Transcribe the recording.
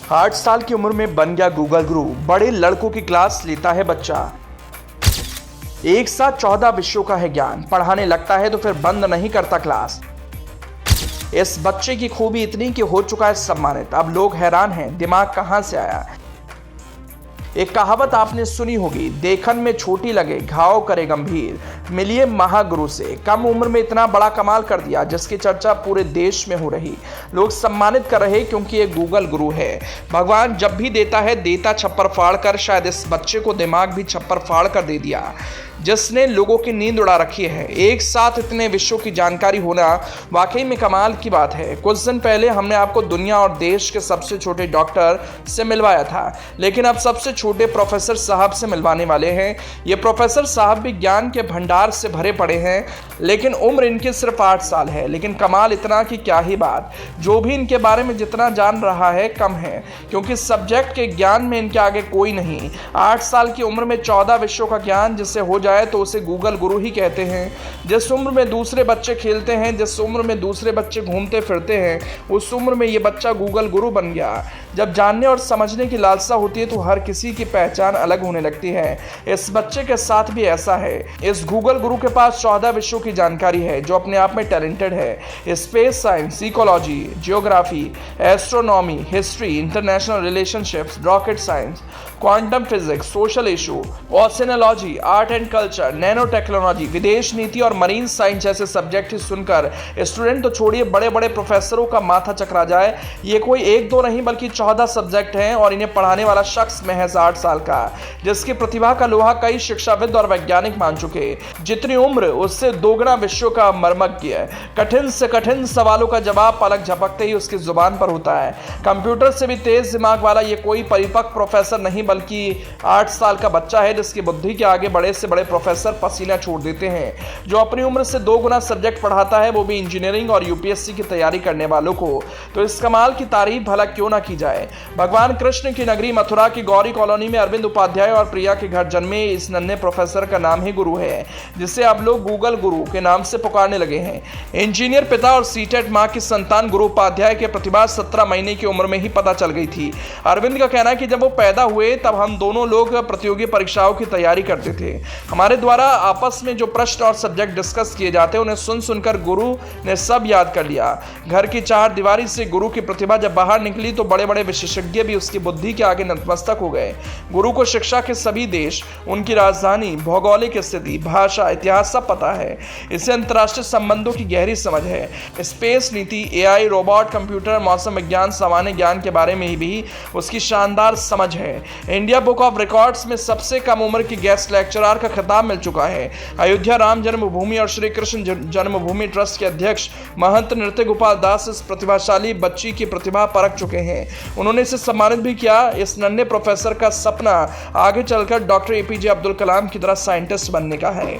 8 साल की उम्र में बन गया गूगल गुरु, बड़े लड़कों की क्लास लेता है बच्चा। एक साथ 14 विषयों का है ज्ञान, पढ़ाने लगता है तो फिर बंद नहीं करता क्लास। इस बच्चे की खूबी इतनी कि हो चुका है सम्मानित। अब लोग हैरान हैं, दिमाग कहां से आया। एक कहावत आपने सुनी होगी, देखन में छोटी लगे घाव करे गंभीर। मिलिए महागुरु से, कम उम्र में इतना बड़ा कमाल कर दिया जिसकी चर्चा पूरे देश में हो रही। लोग सम्मानित कर रहे क्योंकि ये गूगल गुरु है। भगवान जब भी देता है देता छप्पर फाड़ कर, शायद इस बच्चे को दिमाग भी छप्पर फाड़ कर दे दिया जिसने लोगों की नींद उड़ा रखी है। एक साथ इतने विषयों की जानकारी होना वाकई में कमाल की बात है। कुछ दिन पहले हमने आपको दुनिया और देश के सबसे छोटे डॉक्टर से मिलवाया था, लेकिन अब सबसे छोटे प्रोफेसर साहब से मिलवाने वाले हैं। ये प्रोफेसर साहब भी ज्ञान के भंडार से भरे पड़े हैं, लेकिन उम्र इनकी सिर्फ 8 साल है। लेकिन कमाल इतना कि क्या ही बात, जो भी इनके बारे में जितना जान रहा है कम है, क्योंकि सब्जेक्ट के ज्ञान में इनके आगे कोई नहीं। 8 साल की उम्र में 14 विषयों का ज्ञान जिससे हो जाए तो उसे गूगल गुरु ही कहते हैं। जिस उम्र में दूसरे बच्चे खेलते हैं, जिस उम्र में दूसरे बच्चे घूमते फिरते हैं, उस उम्र में ये बच्चा गूगल गुरु बन गया। जब जानने और समझने की लालसा होती है तो हर किसी की पहचान अलग होने लगती है। इस बच्चे के साथ भी ऐसा है। इस गूगल गुरु के पास 14 विषयों की जानकारी है जो अपने आप में टैलेंटेड है। Space science, ecology, geography, astronomy, history, international relationships, rocket science, quantum physics, social issue, oceanology, art and culture, nano technology, विदेश नीति और मरीन साइंस जैसे सब्जेक्ट ही सुनकर स्टूडेंट तो छोड़िए बड़े बड़े प्रोफेसरों का माथा चकरा जाए। ये कोई एक दो नहीं बल्कि 14 सब्जेक्ट हैं और इन्हें पढ़ाने वाला शख्स महज 8 साल का, जिसकी प्रतिभा का लोहा कई शिक्षाविद और वैज्ञानिक मान चुके। जितनी उम्र उससे दोगुना विश्व का मर्मज्ञ, कठिन से कठिन सवालों का जवाब पलक झपकते ही उसकी जुबान पर होता है। कंप्यूटर से भी तेज दिमाग वाला ये कोई परिपक्व प्रोफेसर नहीं बल्कि 8 साल का बच्चा है, जिसकी बुद्धि के आगे बड़े से बड़े प्रोफेसर पसीना छोड़ देते हैं। जो अपनी उम्र से 2 गुना सब्जेक्ट पढ़ाता है, वो भी इंजीनियरिंग और यूपीएससी की तैयारी करने वालों को, तो इस कमाल की तारीफ भला क्यों ना की जाए। भगवान कृष्ण की नगरी मथुरा की गौरी कॉलोनी में अरविंद उपाध्याय और प्रिया के घर जन्मे इस नन्हे प्रोफेसर का नाम ही गुरु है, जिसे अब लोग गूगल गुरु के नाम से पुकारने लगे हैं। इंजीनियर पिता और सीटेट मां की संतान गुरु उपाध्याय के प्रतिभा 17 महीने की उम्र में ही पता चल गई थी। अरविंद का कहना है कि जब वो पैदा हुए तब हम दोनों लोग प्रतियोगी परीक्षाओं की तैयारी करते थे। हमारे द्वारा आपस में जो प्रश्न और सब्जेक्ट डिस्कस किए जाते उन्हें सुन सुनकर गुरु ने सब याद कर लिया। घर की 4 दीवारी से गुरु की प्रतिभा जब बाहर निकली तो बड़े बड़े विशेषज्ञ भी उसकी बुद्धि के आगे नतमस्तक हो गए। गुरु को शिक्षा के सभी देश, उनकी राजधानी, भौगोलिक स्थिति, भाषा, इतिहास सब पता है। इसे अंतर्राष्ट्रीय संबंधों की गहरी समझ है। स्पेस नीति, एआई, रोबोट, कंप्यूटर, मौसम विज्ञान, सामान्य ज्ञान के बारे में भी उसकी शानदार समझ है। इंडिया बुक ऑफ रिकॉर्ड्स में सबसे कम उम्र की गेस्ट लेक्चरर का खिताब मिल चुका है। अयोध्या राम जन्मभूमि और श्री कृष्ण जन्मभूमि ट्रस्ट के अध्यक्ष महंत नृत्य गोपाल दास इस प्रतिभाशाली बच्ची की प्रतिभा परख चुके हैं। उन्होंने इसे सम्मानित भी किया। इस नन्हे प्रोफेसर का सपना आगे चलकर डॉक्टर एपीजे अब्दुल कलाम की तरह साइंटिस्ट बनने का है।